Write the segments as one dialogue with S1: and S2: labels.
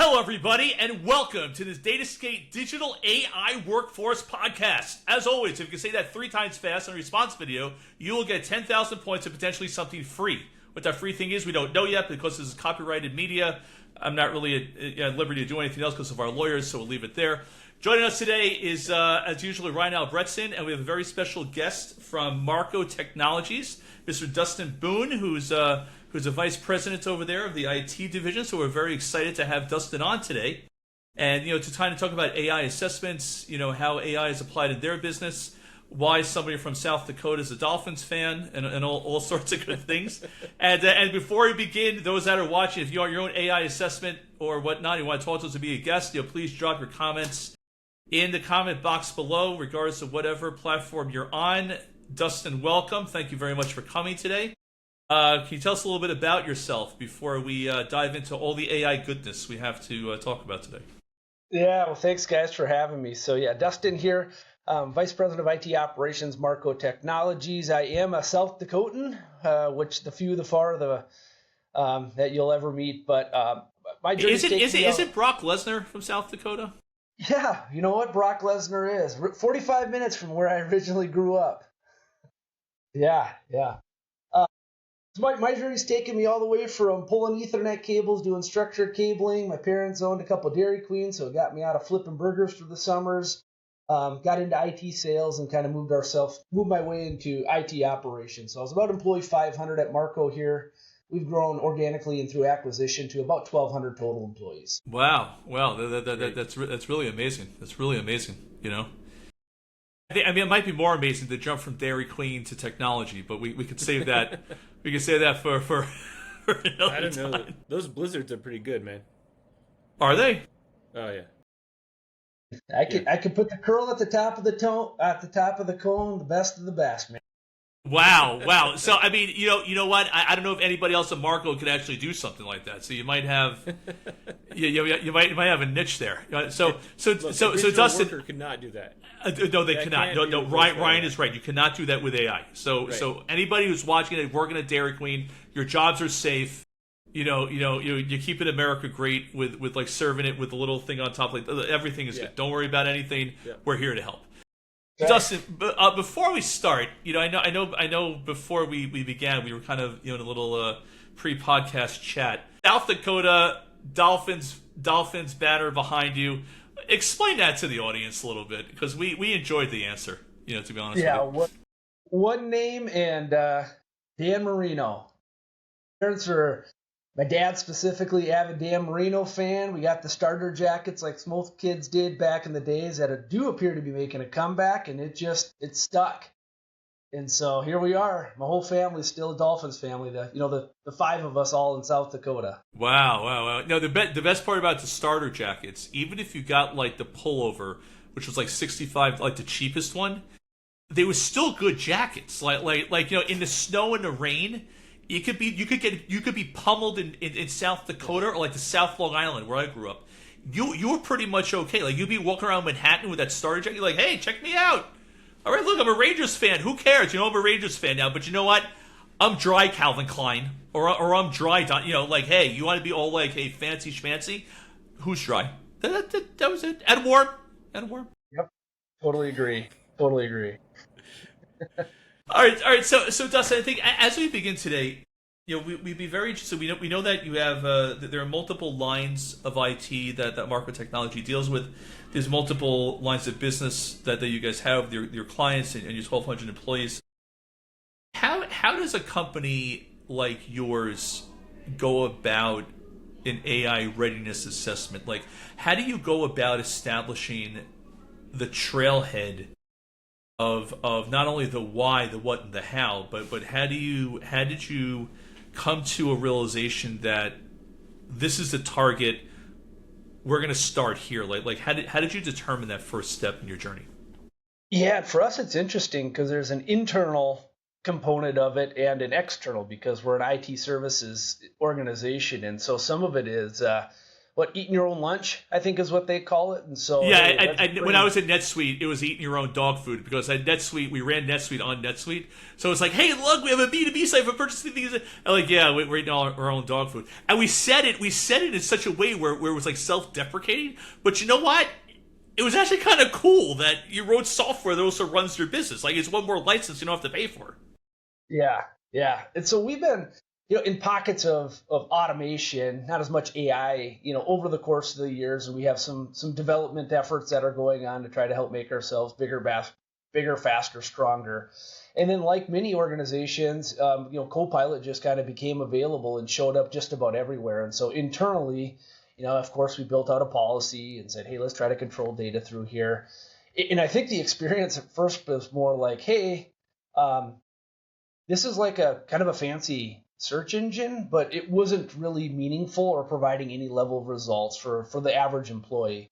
S1: Hello, everybody, and welcome to this DataSkate Digital AI Workforce Podcast. As always, if you can say that 3 times fast in a response video, you will get 10,000 points and potentially something free. What that free thing is, we don't know yet because this is copyrighted media. I'm not really at liberty to do anything else because of our lawyers, so we'll leave it there. Joining us today is, as usual, Ryan Albretsen, and we have a very special guest from Marco Technologies, Mr. Dustin Bonn, who's a vice president over there of the IT division. So we're very excited to have Dustin on today, and to kind of talk about AI assessments, how AI is applied in their business, why somebody from South Dakota is a Dolphins fan, and all sorts of good things. And before we begin, those that are watching, if you want your own AI assessment or whatnot, you want to talk to us to be a guest, please drop your comments in the comment box below, regardless of whatever platform you're on. Dustin, welcome. Thank you very much for coming today. Can you tell us a little bit about yourself before we dive into all the AI goodness we have to talk about today?
S2: Yeah, well, thanks, guys, for having me. So, Dustin here, Vice President of IT Operations, Marco Technologies. I am a South Dakotan, which the few, the far, that you'll ever meet. But my journey
S1: is it Brock Lesnar from South Dakota?
S2: Yeah, you know what Brock Lesnar is. 45 minutes from where I originally grew up. Yeah. So my journey's taken me all the way from pulling Ethernet cables, doing structured cabling. My parents owned a couple of Dairy Queens, so it got me out of flipping burgers for the summers. Got into IT sales and kind of moved my way into IT operations. So I was about employee 500 at Marco here. We've grown organically and through acquisition to about 1,200 total employees.
S1: Wow, that's really amazing. That's really amazing. I mean, it might be more amazing to jump from Dairy Queen to technology, but we could save that. We could save that for another
S3: I don't
S1: time.
S3: know. Those blizzards are pretty good, man.
S1: Are they?
S3: Oh yeah.
S2: I could put the curl at the top of the cone, the best of the best, man.
S1: Wow. So I mean, you know what? I don't know if anybody else at Marco could actually do something like that. So you might have, you might have a niche there. So Dustin
S3: worker could not do that.
S1: No, they cannot. No. Ryan is right. You cannot do that with AI. So anybody who's watching it, working at Dairy Queen, your jobs are safe. You keep it America great with like serving it with the little thing on top. Like everything is good. Don't worry about anything. Yeah. We're here to help. Okay. Dustin, before we start, I know before we began, we were kind of in a little pre-podcast chat. South Dakota Dolphins banner behind you. Explain that to the audience a little bit, because we enjoyed the answer. To be honest.
S2: Yeah,
S1: with you.
S2: One name and Dan Marino. Parents are. My dad specifically, avid Dan Marino fan. We got the starter jackets like most kids did back in the days that do appear to be making a comeback, and it stuck. And so here we are. My whole family's still a Dolphins family. The 5 of us all in South Dakota.
S1: Wow. No, the best part about the starter jackets, even if you got like the pullover, which was like $65, like the cheapest one, they were still good jackets. Like in the snow and the rain. You could be pummeled in South Dakota or like the South Long Island where I grew up. You were pretty much okay. Like you'd be walking around Manhattan with that starter jacket. You're like, hey, check me out. All right, look, I'm a Rangers fan. Who cares? I'm a Rangers fan now. But you know what? I'm dry Calvin Klein or I'm dry Don. Like, hey, you want to be all like, hey, fancy schmancy? Who's dry? That was it. And warm.
S2: Yep. Totally agree.
S1: All right. So Dustin, I think as we begin today, we'd be very interested. We know that you have there are multiple lines of IT that Marco Technology deals with. There's multiple lines of business that you guys have, your clients and your 1,200 employees. How does a company like yours go about an AI readiness assessment? Like, how do you go about establishing the trailhead of not only the why, the what, and the how, but how did you come to a realization that this is the target? We're going to start here. Like how did you determine that first step in your journey?
S2: Yeah, for us it's interesting because there's an internal component of it and an external, because we're an IT services organization, and so some of it is what, eating your own lunch, I think is what they call it. And so
S1: Yeah, when I was at NetSuite, it was eating your own dog food because at NetSuite, we ran NetSuite on NetSuite. So it's like, hey, look, we have a B2B site for purchasing things. And like, yeah, we're eating our own dog food. And we said it in such a way where it was like self-deprecating. But you know what? It was actually kind of cool that you wrote software that also runs your business. Like, it's one more license you don't have to pay for.
S2: Yeah, yeah. And so we've been, in pockets of automation, not as much AI, over the course of the years, and we have some development efforts that are going on to try to help make ourselves bigger, faster, stronger. And then, like many organizations, Copilot just kind of became available and showed up just about everywhere. And so internally, of course, we built out a policy and said, hey, let's try to control data through here. And I think the experience at first was more like, hey, this is like a kind of a fancy search engine, but it wasn't really meaningful or providing any level of results for the average employee.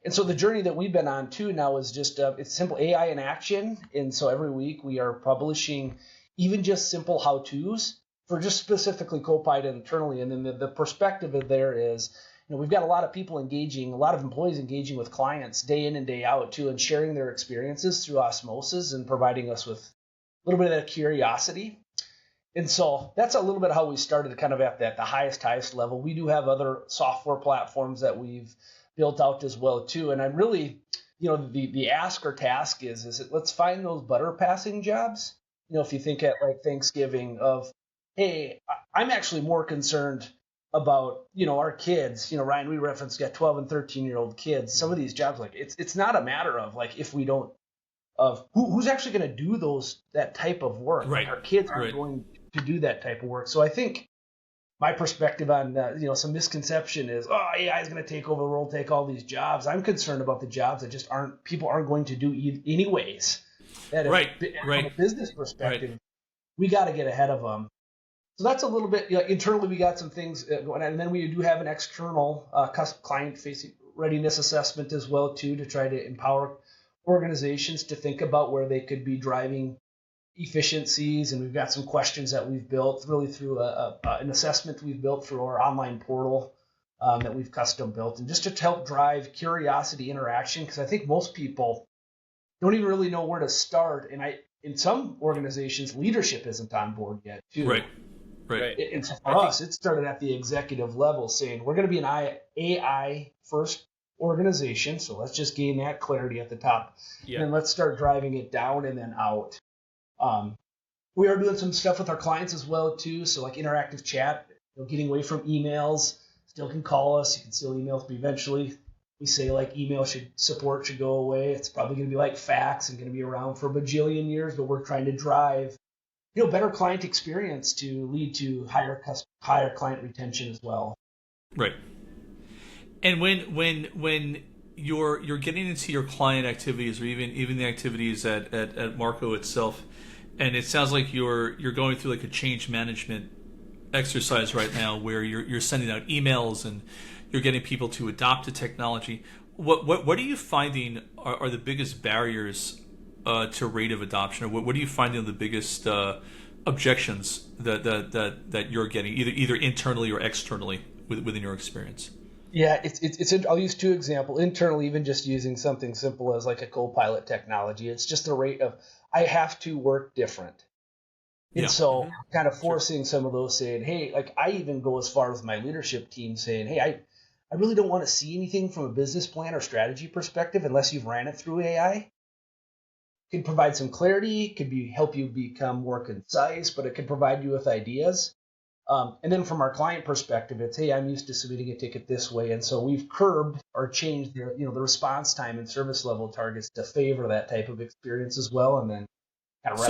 S2: And so the journey that we've been on too now is just it's simple AI in action. And so every week we are publishing even just simple how-tos for just specifically Copilot internally. And then the perspective of there is, we've got a lot of people engaging, a lot of employees engaging with clients day in and day out too, and sharing their experiences through osmosis and providing us with a little bit of that curiosity. And so that's a little bit how we started kind of at the highest level. We do have other software platforms that we've built out as well too. And I'm really, the ask or task is let's find those butter passing jobs. If you think at like Thanksgiving of, hey, I'm actually more concerned about, our kids, Ryan, we referenced got 12 and 13-year-old kids. Some of these jobs, like it's not a matter of like, if we don't, of who's actually going to do that type of work.
S1: Right.
S2: Like our kids aren't going to do that type of work. So I think my perspective on some misconception is, AI is going to take over the world, take all these jobs. I'm concerned about the jobs that just people aren't going to do anyways. From a business perspective, we got to get ahead of them. So that's a little bit internally. We got some things going on, and then we do have an external client-facing readiness assessment as well too, to try to empower organizations to think about where they could be driving efficiencies. And we've got some questions that we've built really through an assessment we've built through our online portal that we've custom built, and just to help drive curiosity, interaction, because I think most people don't even really know where to start. And in some organizations, leadership isn't on board yet too.
S1: Right.
S2: And so for us, it started at the executive level saying, we're going to be an AI first organization, so let's just gain that clarity at the top, and then let's start driving it down and then out. We are doing some stuff with our clients as well too, so like interactive chat, getting away from emails. Still can call us, you can still email us, but eventually we say like support should go away. It's probably going to be like fax and going to be around for a bajillion years, but we're trying to drive better client experience to lead to higher client retention as well.
S1: Right. And when you're getting into your client activities, or even the activities at Marco itself, and it sounds like you're going through like a change management exercise right now, where you're sending out emails and you're getting people to adopt the technology. What are you finding are the biggest barriers to rate of adoption, or what are you finding the biggest objections that you're getting either internally or externally within your experience?
S2: Yeah, it's. I'll use two examples. Internally, even just using something simple as like a Copilot technology, it's just a rate of I have to work different. And so kind of forcing some of those, saying, hey, like I even go as far as my leadership team saying, hey, I really don't want to see anything from a business plan or strategy perspective unless you've ran it through AI. It can provide some clarity, could help you become more concise, but it can provide you with ideas. And then from our client perspective, it's, hey, I'm used to submitting a ticket this way. And so we've curbed or changed the response time and service level targets to favor that type of experience as well. And then kind of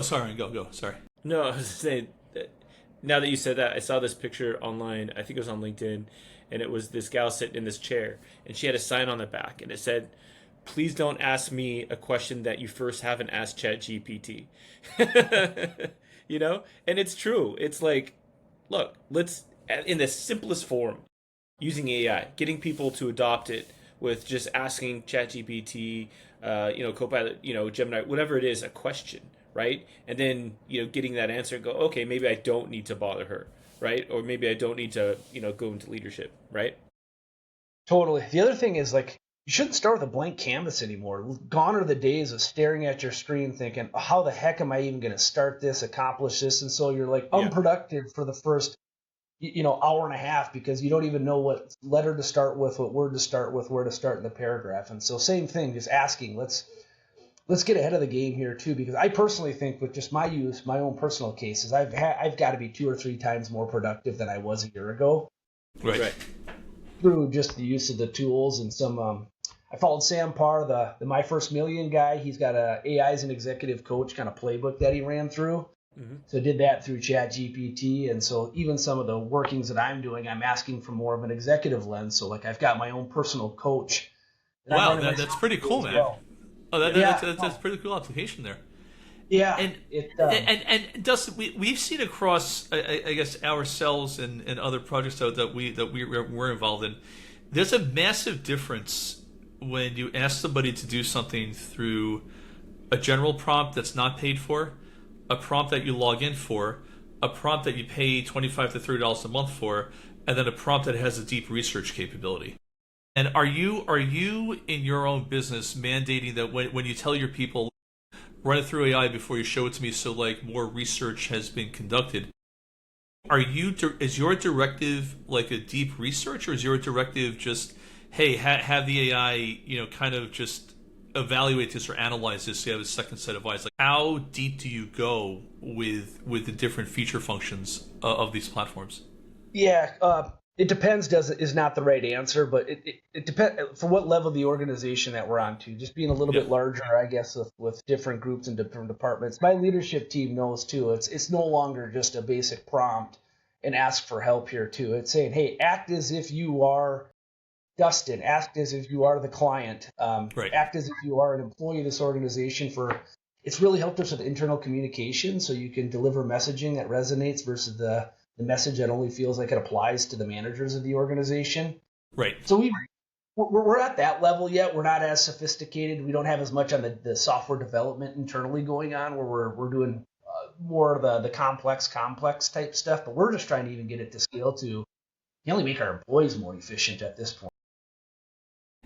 S1: sorry, go. Sorry.
S3: No, I was saying, now that you said that, I saw this picture online. I think it was on LinkedIn, and it was this gal sitting in this chair, and she had a sign on the back, and it said, "Please don't ask me a question that you first haven't asked ChatGPT." And it's true. It's like, look, let's, in the simplest form, using AI, getting people to adopt it with just asking ChatGPT, Copilot, Gemini, whatever it is, a question, right? And then, getting that answer and go, okay, maybe I don't need to bother her, right? Or maybe I don't need to, go into leadership, right?
S2: Totally. The other thing is, like, you shouldn't start with a blank canvas anymore. Gone are the days of staring at your screen thinking, how the heck am I even going to start this, accomplish this? And so you're like unproductive for the first, hour and a half because you don't even know what letter to start with, what word to start with, where to start in the paragraph. And so same thing, just asking, let's get ahead of the game here too, because I personally think with just my own personal cases, I've got to be 2 or 3 times more productive than I was a year ago.
S3: Right.
S2: Through just the use of the tools and some, I followed Sam Parr, the My First Million guy. He's got a AI as an executive coach kind of playbook that he ran through. Mm-hmm. So I did that through ChatGPT. And so even some of the workings that I'm doing, I'm asking for more of an executive lens. So like I've got my own personal coach.
S1: Wow, that's pretty cool, man. Well. Oh, that's pretty cool application there.
S2: Yeah,
S1: and Dustin, we've seen across, I guess, ourselves and other projects that we're involved in. There's a massive difference when you ask somebody to do something through a general prompt that's not paid for, a prompt that you log in for, a prompt that you pay $25 to $30 a month for, and then a prompt that has a deep research capability. And are you in your own business mandating that when you tell your people, run it through AI before you show it to me, so like more research has been conducted? Is your directive like a deep research, or is your directive just, hey, have the AI, kind of just evaluate this or analyze this so you have a second set of eyes? Like, how deep do you go with the different feature functions of these platforms?
S2: Yeah, it depends. Is not the right answer, but it depends for what level of the organization that we're on to. Just being a little bit larger, I guess, with different groups and different departments. My leadership team knows too. It's no longer just a basic prompt and ask for help here too. It's saying, hey, act as if you are Dustin. Act as if you are the client. Act as if you are an employee of this organization. It's really helped us with internal communication, so you can deliver messaging that resonates versus the message that only feels like it applies to the managers of the organization.
S1: Right.
S2: So we're at that level yet. We're not as sophisticated. We don't have as much on the software development internally going on, where we're doing more of the complex type stuff. But we're just trying to even get it to scale to only make our employees more efficient at this point.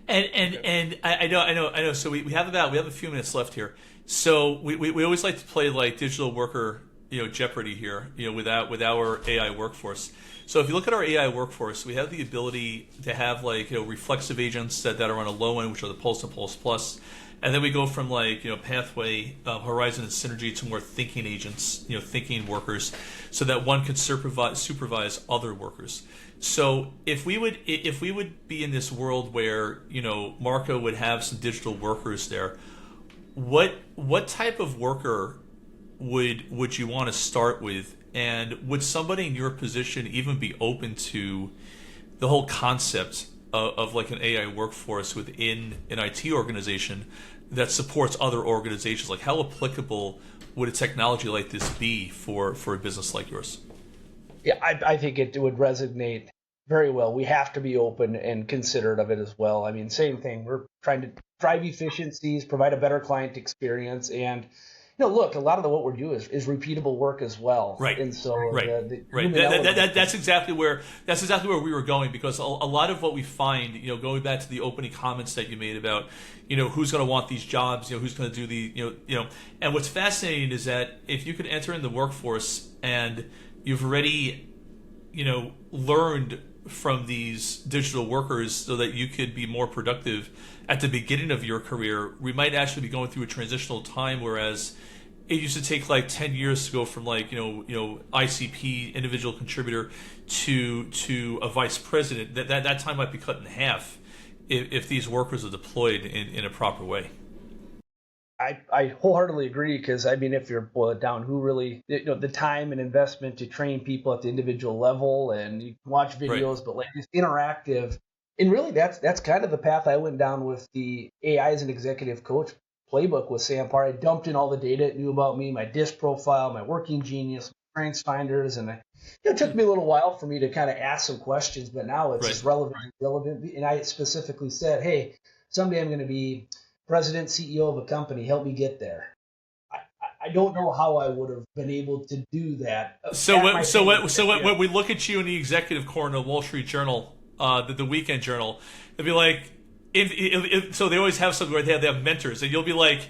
S1: And I know. So we have a few minutes left here. So we always like to play like digital worker, Jeopardy here, with our AI workforce. So if you look at our AI workforce, we have the ability to have like, reflexive agents that are on a low end, which are the Pulse and Pulse Plus. And then we go from like, Pathway, Horizon, and Synergy to more thinking agents, thinking workers, so that one can supervise other workers. So if we would be in this world where, Marco would have some digital workers there, what type of worker would you want to start with? And would somebody in your position even be open to the whole concept of like an AI workforce within an IT organization that supports other organizations? Like, how applicable would a technology like this be for a business like yours?
S2: Yeah, I think it would resonate very well. We have to be open and considerate of it as well. I mean, same thing. We're trying to drive efficiencies, provide a better client experience, and look, a lot of what we're doing is repeatable work as well.
S1: Right.
S2: And so
S1: that's exactly where we were going, because a lot of what we find, going back to the opening comments that you made about, who's going to want these jobs, who's going to do the, and what's fascinating is that if you could enter in the workforce and you've already, learned from these digital workers so that you could be more productive at the beginning of your career, we might actually be going through a transitional time, whereas it used to take like 10 years to go from like, ICP, individual contributor, to a vice president. That time might be cut in half if these workers are deployed in a proper way.
S2: I wholeheartedly agree, because I mean, if you're boil it down, who really, the time and investment to train people at the individual level, and you can watch videos, right, but like it's interactive, and really that's kind of the path I went down with the AI as an executive coach playbook with Sam Parr. I dumped in all the data it knew about me, my DISC profile, my working genius, my strengths finders, and it took me a little while for me to kind of ask some questions, but now it's just relevant. And I specifically said, hey, someday I'm going to be president, CEO of a company, help me get there. I don't know how I would have been able to do that.
S1: When we look at you in the executive corner of the Wall Street Journal, the Weekend Journal, it'd be like, so they always have something where they have mentors, and you'll be like,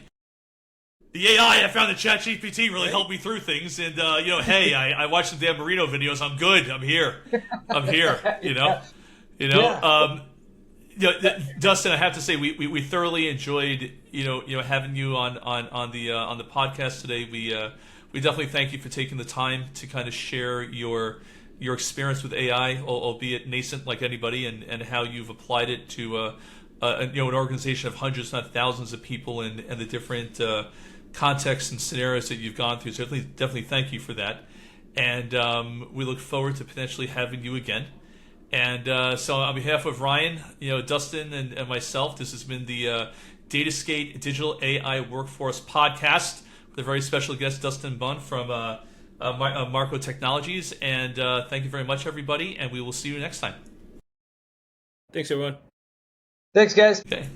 S1: the AI I found in ChatGPT really helped me through things, and hey, I watched some Dan Marino videos. I'm good. I'm here. Dustin, I have to say we thoroughly enjoyed having you on the podcast today. We definitely thank you for taking the time to kind of share your experience with AI, albeit nascent like anybody, and how you've applied it to an organization of hundreds, not thousands of people, and the different contexts and scenarios that you've gone through. So definitely thank you for that. And we look forward to potentially having you again. And so on behalf of Ryan, Dustin, and myself, this has been the DataSkate Digital AI Workforce Podcast with a very special guest, Dustin Bonn from Marco Technologies. And thank you very much, everybody, and we will see you next time.
S3: Thanks, everyone.
S2: Thanks, guys.
S1: Okay.